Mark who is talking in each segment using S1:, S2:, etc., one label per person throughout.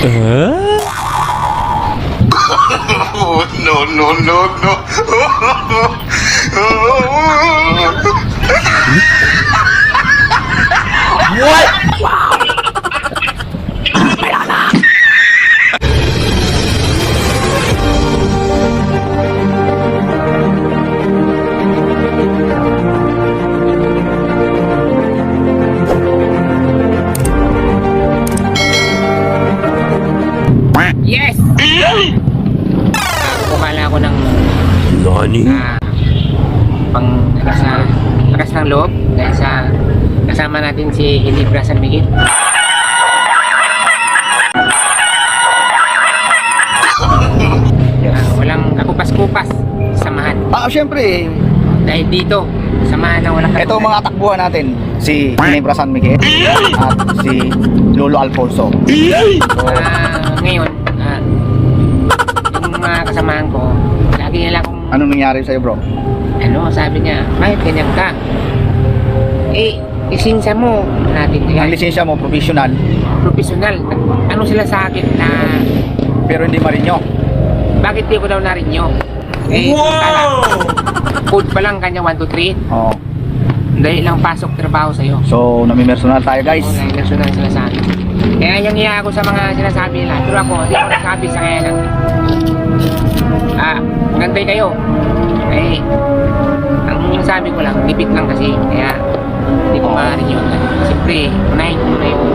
S1: No, no, no, no.
S2: What?
S3: Yes! Kukala ako ng
S2: Nani?
S3: pang lakas ng loob dahil sa kasama natin si Ginebra San Miguel. Walang kakupas-kupas samahan.
S4: Siyempre,
S3: Dahil dito, samahan na walang
S4: ito mga takbuhan natin, si Ginebra San Miguel at si Lolo Alfonso.
S3: Ngayon, yung mga kasamahan ko, lagi nila akong
S4: Anong nangyari sa'yo, bro?
S3: sabi niya, bakit ganyan ka? Lisensya mo natin
S4: Ang
S3: yan.
S4: lisensya mo, professional,
S3: Professional. Ano sila sa akin na
S4: pero hindi marinyo.
S3: bakit di ko daw narinyo? Code pa lang kanya 1, 2, 3.
S4: Oo.
S3: Dahil lang pasok trabaho sa'yo.
S4: So, namimersonal tayo, guys.
S3: Nasunod sila sa akin. Kaya yung iya ako sa mga sinasabi nila. Pero ako, hindi ko nasabi sa kanya na magantay kayo. Ang sabi ko lang, lipit lang kasi. Kaya hindi ko maaari yun. Siyempre, unahin ko muna yung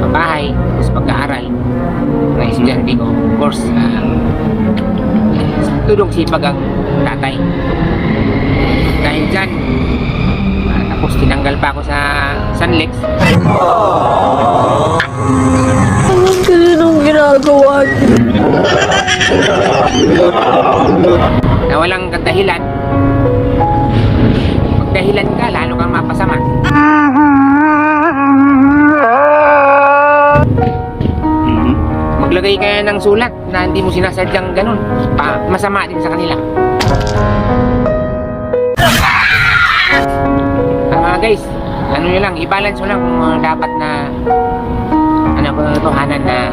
S3: pabahay, tapos pagkaaral ng estudyante ko. Of course, tulong sipag ang tatay. Dahil dyan, tapos tinanggal pa ako sa Sunlex.
S5: Ang galing ginagawa niyo.
S3: Na walang kadahilan. Pag dahilan ka, lalo kang mapasama. Maglagay kaya ng sulat na hindi mo sinasadyang ganun. Masama din sa kanila. Guys, ano nyo lang, i-balance mo lang kung dapat na tohanan na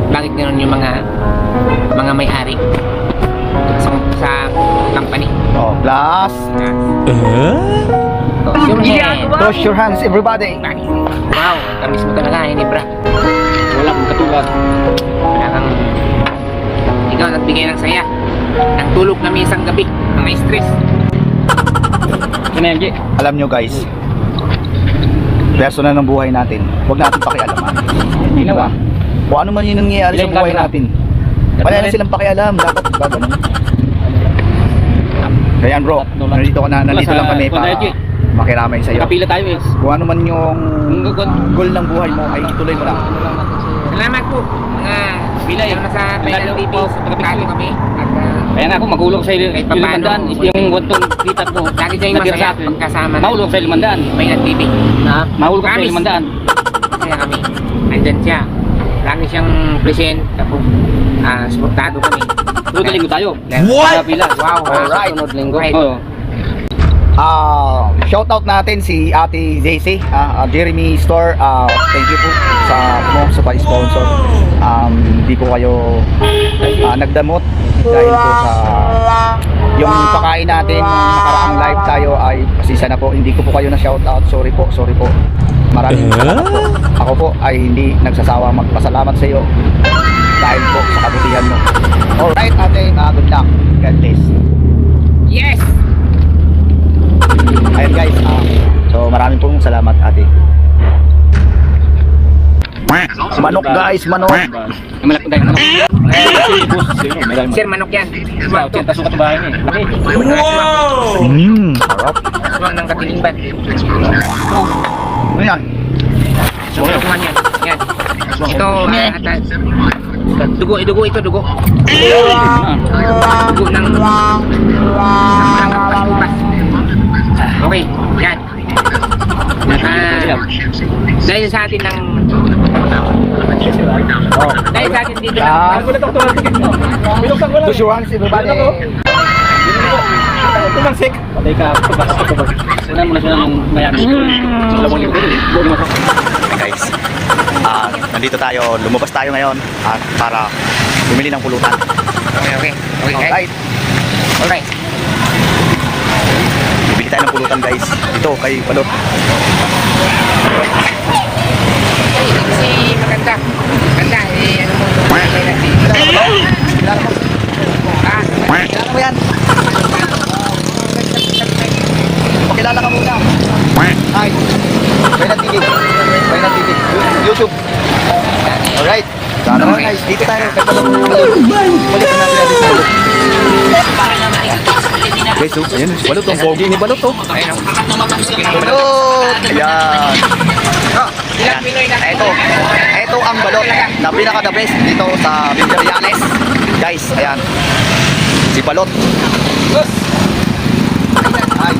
S3: bakit ganoon yung mga may-ari sa company.
S4: Plus, close your hands, everybody.
S3: Wow, tamis mo talaga, Ginebra.
S2: Wala kong katulad.
S3: Wala kang ikaw nagbigay ng saya ng tulog na isang gabi, mga stress.
S4: Alam nyo, guys, personal ng buhay natin, huwag natin pakialaman. Diba? Kung ano man yung nangyayari sa buhay natin, wala na silang pakialam. Dapat gano'n. Kaya bro, nandito lang kami para makiramay sa'yo.
S2: Kapila tayo eh.
S4: Kung ano man yung goal ng buhay mo, ay ituloy mo lang.
S3: Salamat po mga
S2: Bilay.
S3: yung nasa Thailand TV, subscribe kami at
S2: Kaya nga ako magulong sa
S3: Kahit papaano.
S2: Limandaan. Yung wantong kita ko.
S3: lagi tayong
S2: Nagkira
S3: masaya
S2: sa akin.
S3: pagkasama na
S2: Mahulong sa Limandaan.
S3: Thailand TV.
S2: Mahulong sa
S3: Promise.
S2: Limandaan.
S3: Masaya kami. Andyan siya. Lagi siyang present. Tapos suportado kami.
S2: Sunod na linggo tayo.
S3: What?
S2: Kapila.
S3: Wow.
S4: Alright.
S2: Sunod linggo.
S3: Right.
S2: Oo.
S4: Shoutout natin si Ate JC, Jeremy Store. Thank you po sa pa-sponsor. Hindi po kayo nagdamot dahil po sa yung pakain natin nung nakaraang live tayo ay pasensya na po, hindi ko po kayo na shoutout. Sorry po. Maraming salamat po. Ako po ay hindi nagsasawa magpasalamat sa iyo dahil po sa kabutihan mo. Alright ate, good luck. God bless.
S3: Yes!
S4: Ayan guys, so maraming pong salamat ate. Manok guys, manok.
S2: Malaki tayo.
S3: Sir, manok yan.
S2: Wow, 80 sukat ang bahay niya eh.
S3: Wow!
S4: Sarap.
S3: Suwang ng katilingban.
S4: Ano yan?
S3: Suwang yan. Yan. Ito, dugo ito, dugo. Dugo ng pas. Okay, yan. Dahil sa atin ng dahil sa atin dito
S4: Push your hands everybody.
S2: Tumansik. Patay ka. Sinan mo na siya ng mayami. Alam mo yung pwede. Guys.
S4: Nandito tayo, lumabas tayo ngayon at para bumili ng pulutan.
S3: Okay, guys.
S4: Alright,
S3: Alright.
S4: bibili tayo ng pulutan guys. Dito kay Balot.
S3: Hey, kasi maganda. Maganda, ano mo.
S4: Kilala mo yan. Pakilala ka muna. Hi. Bainat TV. Bainat TV. YouTube. Alright. Sana mo guys. Dito tayo. Balik na natin dito. Guys, oh, ayan. Balot, ang pogi ni Balot, oh.
S3: Ayun.
S4: Balot! Ayan.
S3: Ilang Pinoy na
S4: Ito ang balot na pinaka-the best dito sa Vinteriales. Guys, ayan. Si Balot. Ay.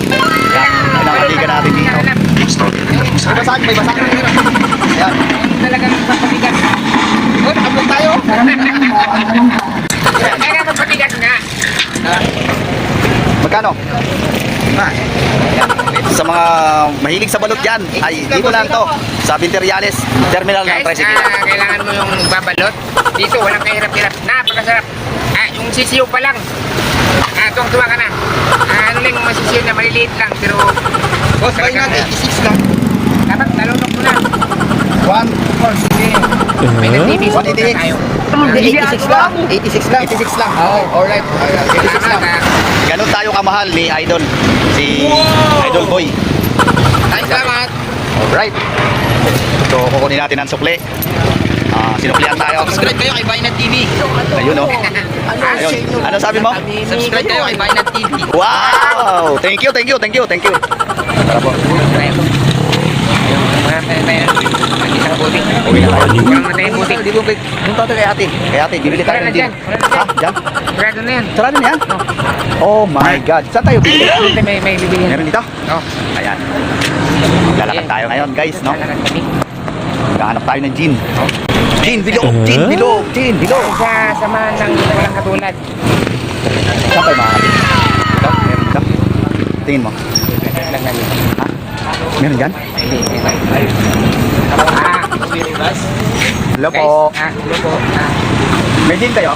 S4: Ayan. Ayan ang kaibigan natin dito. May basahan, may basahan. Ayan.
S3: talagang papabigat.
S4: Oh, nakablog tayo.
S3: Kaya papabigat nga.
S4: Magkano? Sa mga mahilig sa balot yan, ay dito lang to sa Vinteriales Terminal ng
S3: Guys,
S4: Tricycle.
S3: kailangan mo yung babalot. Dito, walang kahirap-hirap. Napakasarap. Yung sisiyo pa lang. Tuwang-tuwa ka na. Ano lang yung masisiyo na maliliit lang. Pero,
S4: Boss, bayi na 86 lang.
S3: dapat nalunok mo na.
S4: 1,
S3: May nag-TV sa
S4: 188.
S3: tayo.
S4: 86 lang. 86 lang. 86 lang. Oh, alright. 86 lang. Ganun tayo kamahal ni Idol. Si Idol Boy.
S3: Ay, salamat.
S4: Alright. So, kukunin natin ang sukli. Sinuklihan tayo.
S3: Subscribe kayo kay Bainat TV.
S4: Ayun, oh. Ayun. Ano sabi mo?
S3: Subscribe kayo kay Bainat TV.
S4: Wow! Thank you, thank you, thank you, thank you. Tara po.
S3: Isang butik.
S4: Uwi na tayo.
S3: Walang matay yung butik.
S4: Dito, dito tayo kay ate. Kay ate, bibili tayo ng gin. Ha? Diyan?
S3: Grado na yan.
S4: Sarado na yan? Oh my God. Saan tayo bibili?
S3: May bibili yan.
S4: Meron dito?
S3: Oh.
S4: Ayan. Lalakad tayo ngayon, guys, no?
S3: Lalakad kami.
S4: Maghahanap tayo ng gin. Gin, bilog! Gin, bilog! Gin, bilog!
S3: Sa samahan ng walang katulad.
S4: Saan tayo makakali? Ito? Meron dito? Tingin mo.
S3: Lang namin.
S4: Ha? Meron dyan? Hello po.
S3: Hello po.
S4: May gin kayo?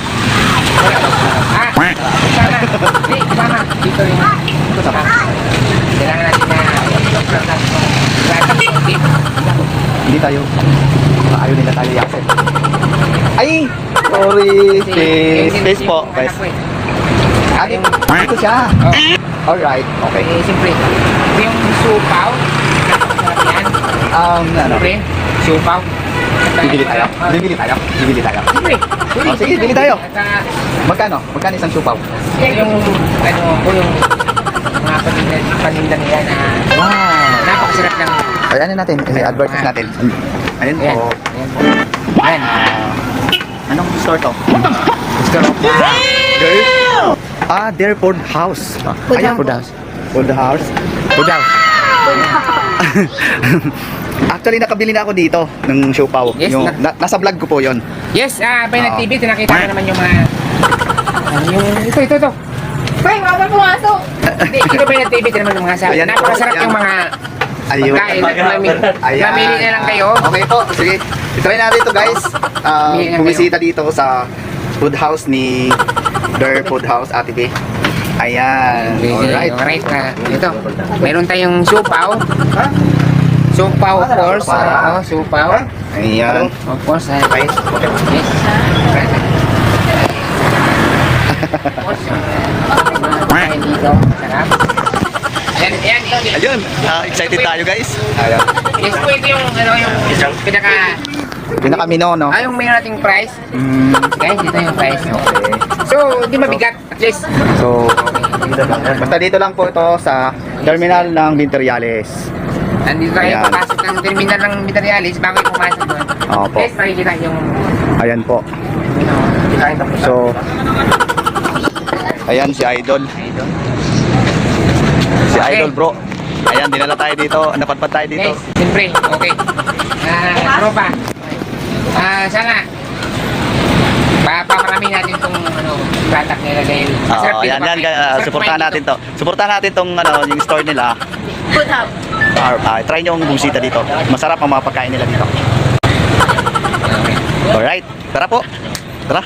S3: Sana. Hey, sama. Dito rin.
S4: Ito sa
S3: Kailangan natin na
S4: Hindi tayo. Ayaw nila tayo yaksin. Ay! Sorry. Space po, guys. Dito siya. Alright. Okay.
S3: Siyempre, yung supaw. Napakasarap yan.
S4: Ano?
S3: Siyempre, supaw.
S4: Bibili tayo. Bibili tayo. Bibili tayo.
S3: Siyempre.
S4: Oh, sige, bili tayo.
S3: At
S4: Magkano? Magkano isang supaw?
S3: yung, yung mga paninda nila na
S4: Wow.
S3: napakasarap ng
S4: Ay, ano natin? I-advertise natin. Ayun
S3: Ayan.
S4: po.
S3: Ayan po. Ayan.
S4: Anong store to?
S3: Gusto ro.
S4: Their Food House. Ayan.
S3: Food house.
S4: Food House.
S3: Food house.
S4: Actually, nakabili na ako dito ng siopaw.
S3: Yes,
S4: Yung, nasa vlog ko po yon.
S3: Yes, Bainat TV, tinakita ko naman yung mga ito.
S5: Bay, mabal pumasok.
S3: Hindi, ito Bainat TV, tinaman yung mga
S4: Ayan po,
S3: napakasarap
S4: ayan.
S3: yung mga
S4: Ayun.
S3: pagkain. Mamili na lang kayo.
S4: Okay po, sige. I-try natin ito guys.
S3: Mamili na
S4: Bumisita dito sa food house ni Their Food House, Ate B. Ayan. Alright.
S3: Alright na. Ito, meron tayong supaw. Supaw, of course. Supaw.
S4: Ayan.
S3: Of course.
S4: Okay.
S3: Yes. Kain dito. Sarap. Yan.
S4: Ayun. Excited tayo guys. Ayan.
S3: Yes po, ito yung
S4: Pinakamino, no?
S3: yung mayroon nating price. Guys, ito yung price. So, hindi mabigat. At least,
S4: So, basta dito lang po ito sa terminal ng Vinteriales.
S3: nandito tayo
S4: Ayan.
S3: papasok ng terminal ng Vitalialis bago yung pumasok doon.
S4: Opo.
S3: Guys, makikita yung
S4: Ayan po. So, ayan si Idol. Si
S3: Okay.
S4: Idol bro. Ayan, dinala tayo dito. Napadpad tayo dito.
S3: guys, siyempre, okay. Tropa. Sana, paparami natin itong product nila dahil masarap
S4: Oo,
S3: dito
S4: ayan,
S3: kami.
S4: yan. Supportahan natin to. Supportahan natin tong yung store nila.
S5: Food hub.
S4: Try nyo ang bumisita dito. Masarap ang mga pagkain nila dito. Tara po. Tara.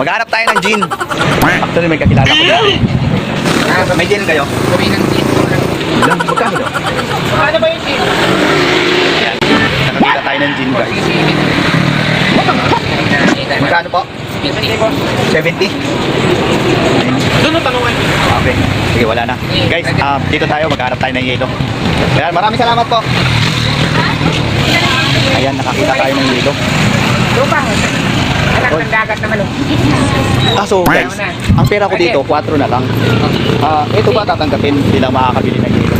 S4: Maghanap tayo ng gin. Actually, may kakilala ko dyan. May gin kayo?
S3: Kami ng dito.
S4: Ilang? Magkano daw?
S3: Ano ba yung team?
S4: Ayan. Nakakita tayo ng gin, guys. Magkano po? 70?
S3: Doon ang tanungan.
S4: Okay. Sige, wala na. Guys, dito tayo. Maghanap tayo ng yelo. Ayan, maraming salamat po. Ayan, nakakita tayo ng yelo.
S3: Lupang. Anak ng dagat naman.
S4: So guys, ang pera ko dito, 4 na lang. Ito ba tatanggapin bilang makakabili ng yelo?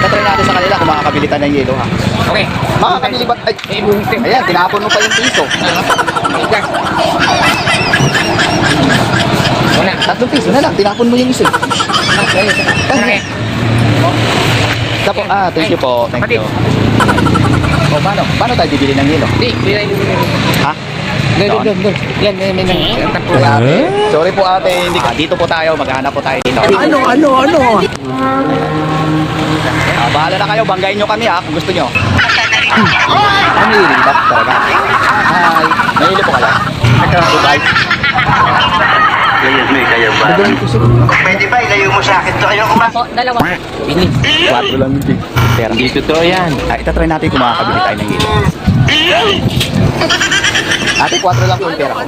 S4: Itatry natin sa kanila kung makakabili ka ng yelo, ha?
S3: Okay.
S4: Makakabili ba? Ay, ayan, tinapon mo pa yung piso.
S3: Gas. Wala.
S4: 3 piso na lang, tinapon mo yung isa.
S3: Okay.
S4: Tapos, thank you po. Thank you. O, paano tayo bibili ng yelo?
S3: Di, bilay mo.
S4: Ha?
S3: Doon. Yan, may tapo.
S4: Ate, sorry po ate, hindi dito po tayo, maghanap po tayo dito. Ano? Bahala na kayo, banggain nyo kami ha, kung gusto nyo. Ano yung rilap talaga? Hi, nahilo po kayo. Goodbye.
S1: Ngayon may kaya ba? Pwede ba ilayo mo sa akin to? Ayaw ko ba?
S5: Dalawa.
S4: 4 lang yung pera.
S2: Dito to yan.
S4: Itatry natin kung makakabili tayo ng yelo. Ate, 4 lang po yung pera ko.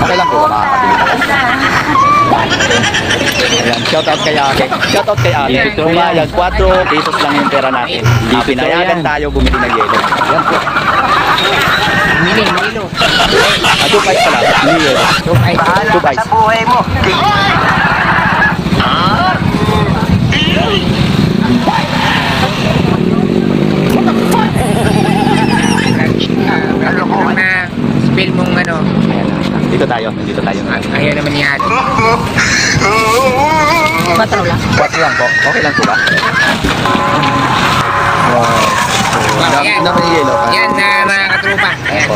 S4: Okay lang po ba makakabili tayo? Ayan, shoutout kay ate. Shoutout kay ate.
S2: Dito
S4: Pumayag, 4 pesos lang yung pera natin. Pinayagan tayo bumili ng yelo. Ayan po.
S3: Milo.
S4: 2 pies pala. Hindi yelo. 2 pies.
S1: Sa buhay mo.
S3: Ano ko na spill mong ano.
S4: Ayan. Dito tayo. Nandito tayo.
S3: Ayaw naman niya.
S5: 4 lang.
S4: 4 lang po. Okay lang po ba?
S3: Yan.
S4: Dami ng yelo.
S3: Yan na mga katrupa. Ayan.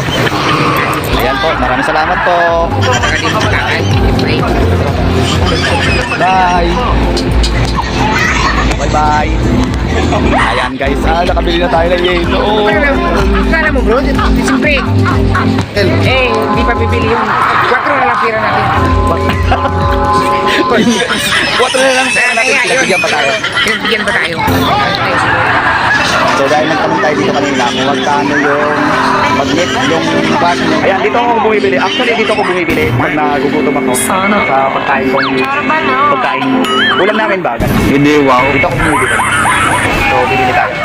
S4: Ayan po. Maraming salamat po.
S3: Saka din mo kakal. Spray.
S4: Bye! Bye-bye! Ayan guys, nakabili na tayo ng yelo.
S3: Kala mo bro, siyempre. Hindi pa bibili yun. 4 na lang pira natin.
S4: 4 na lang tayo natin. Bigyan pa tayo.
S3: Bigyan ba tayo?
S4: So dahil nagtanong tayo dito kanina kung magkano yung magnet, yung bus. Ayan, dito ako bumibili. Actually, dito ako bumibili pag nagugutom ako sa pagkain kong pagkain. Ulam namin ba? Hindi, wow. Dito ako bumibili. So, bibili tayo.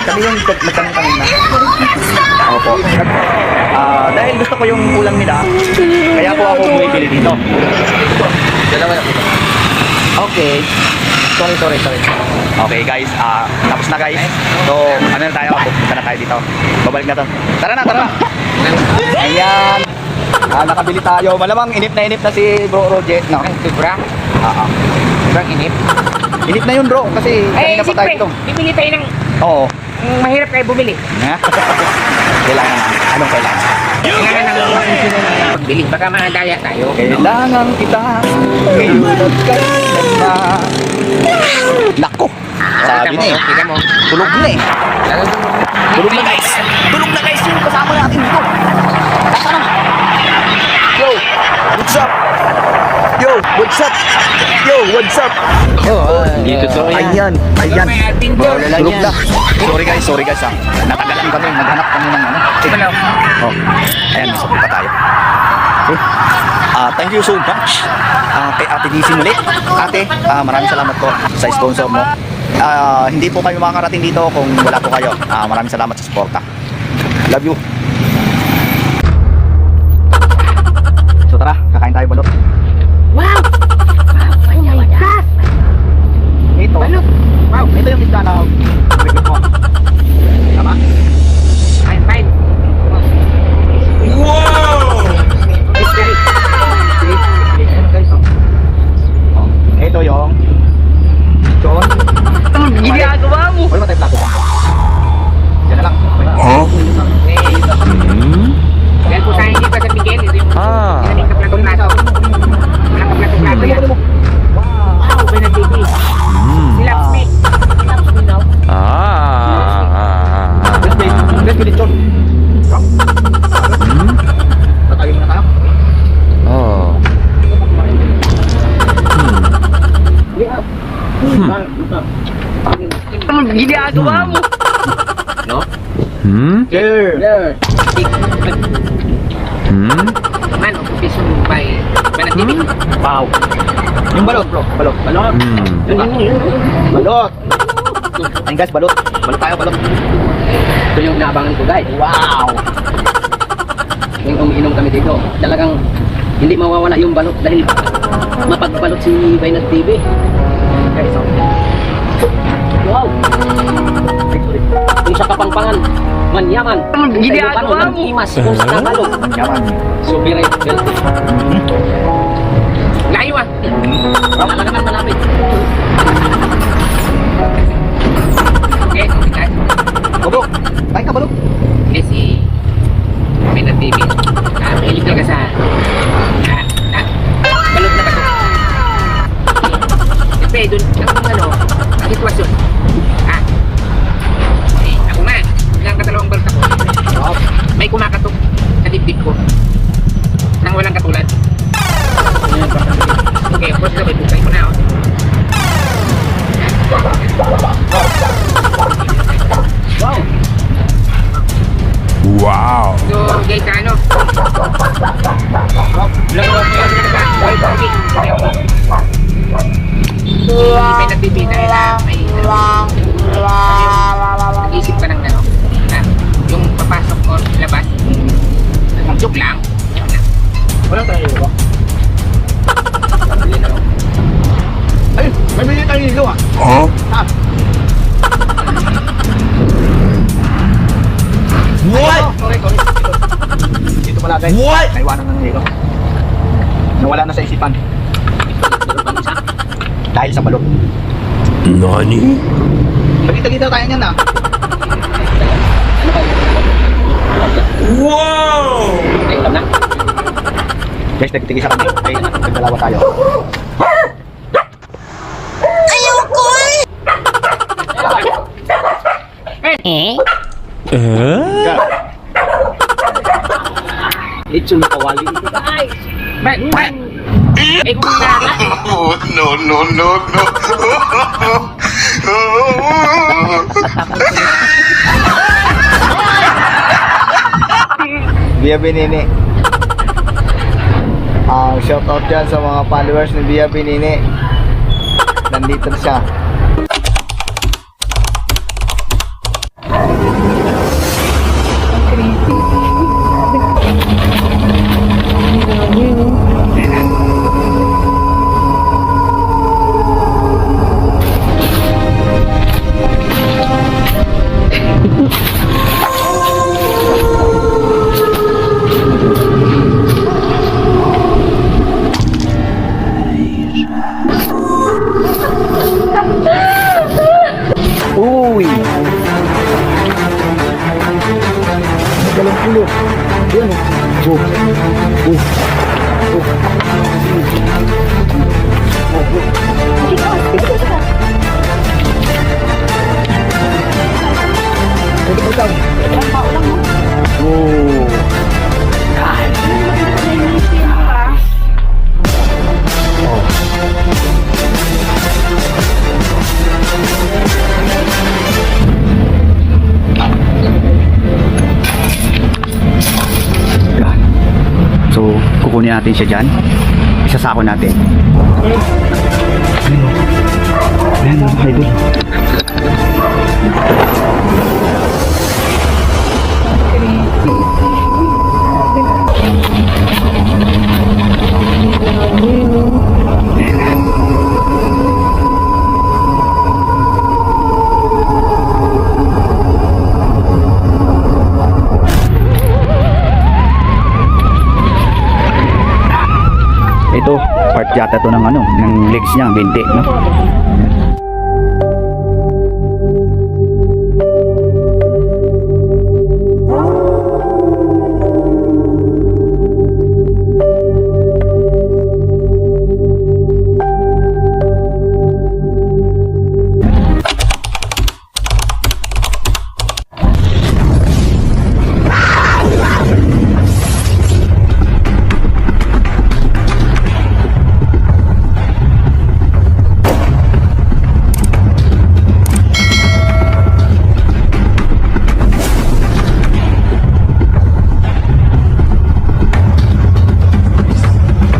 S4: Kami yung nagtanong kanina. Opo. Dahil gusto ko yung ulam nila, kaya po ako bumibili dito. Dalawa na po. Okay. Sorry. Okay guys, tapos na guys. So, ano na tayo? Punta na tayo dito. Babalik na to. Tara na. Ayan. Nakabili tayo. Malamang inip na si Bro Roger. No?
S3: Ay, sobra. Sobrang inip.
S4: Inip na yun bro. Kasi kanina pa tayo ito.
S3: Bibili tayo ng
S4: Oo.
S3: mahirap kayo bumili.
S4: Kailangan na. Anong kailangan?
S3: Kailangan ng pagbili. Baka mahadaya tayo.
S4: Kailangan kita. Ngayon at kailan na. Nako. Sabi na eh.
S3: Kita mo.
S4: Tulog na eh. Tulog na guys. Yung kasama natin dito. Tara na. Yo, what's up?
S2: Dito to yan.
S4: Ayan.
S3: May admin doon.
S4: Tulog na. Sorry guys ha. Natagalan kami. Naghanap kami ng ano.
S3: Ano?
S4: Ayan, may sabi pa tayo. Okay. Thank you so much. Kay Ate DC muli. Ate, maraming salamat po sa sponsor mo. Hindi po kayo makakarating dito kung wala po kayo. Maraming salamat sa suporta. Love you. So tara, kakain tayo balot.
S5: Wow! Oh my God!
S4: Ito.
S3: Balot. Wow.
S4: Ito yung isda na record mo. Tama?
S3: Fine. Mystery.
S4: Ito yung John.
S5: Ginagawa mo!
S4: Wala mo tayo plato. Yan na lang.
S3: Dahil po tayo dito sa Miguel. Ito yung ginamit ka plato-plato. Wala ka plato-plato yan. Wow, Benedict. Sila me.
S5: ginagawa mo?
S3: No?
S2: Sir.
S3: Man, occupation by Banatibig.
S2: Wow.
S4: Yung balot bro, balot.
S2: Balot. Yun.
S4: Balot. Ayun guys, balot. Balot tayo, balot.
S2: Ito yung naabangan ko guys.
S4: Wow!
S2: Yung umiinom kami dito. Talagang hindi mawawala yung balot dahil mapagbalot si Bainat TV. Guys, oh. Wow. Yung sa Kapampangan, manyaman.
S5: Ginagawa mo?
S2: Imas, kung sa balot.
S4: Yaman.
S2: Super healthy.
S3: Layo ah.
S2: Wala ka naman malapit.
S3: Okay, guys.
S4: Balot. Kain ka, balot.
S3: Hindi si Banatibig. Mahilig talaga sa balot na bato. Siyempre, doon, ang sitwasyon. Ako nga, ilang katalawang balot ako. May kumakatok sa dibdib ko. Nang walang katulad. Okay, of course, may bukay ko na.
S6: Wow.
S3: So, guys, ano? May nagbibi dahil may nag-isip ka ng ano, yung papasok o labas, joke lang.
S4: Walang tayo ba? Ay, may bilhin tayo nilo ah.
S6: Huh?
S4: What? Sorry. Dito pala guys.
S6: What?
S4: Naiwanan ng nilo. Nawala na sa isipan. Dahil sa balot.
S6: Nani?
S4: Magkita-kita tayo niyan ah.
S6: Wow!
S2: Ay, alam na.
S4: Guys, nagtigisa kami. Ay, nagdalawa tayo.
S2: Ito na kawali.
S3: Eh, kung nara,
S4: Bia Binini. Shout out dyan sa mga followers ni Bia Binini. Nandito na siya. Uy! Dalang pulo. Yan o. So, kukunin natin siya dyan. Isasako natin. Ayan, mga idol. Ito, part yata to ng ano, ng legs niya, binti, no?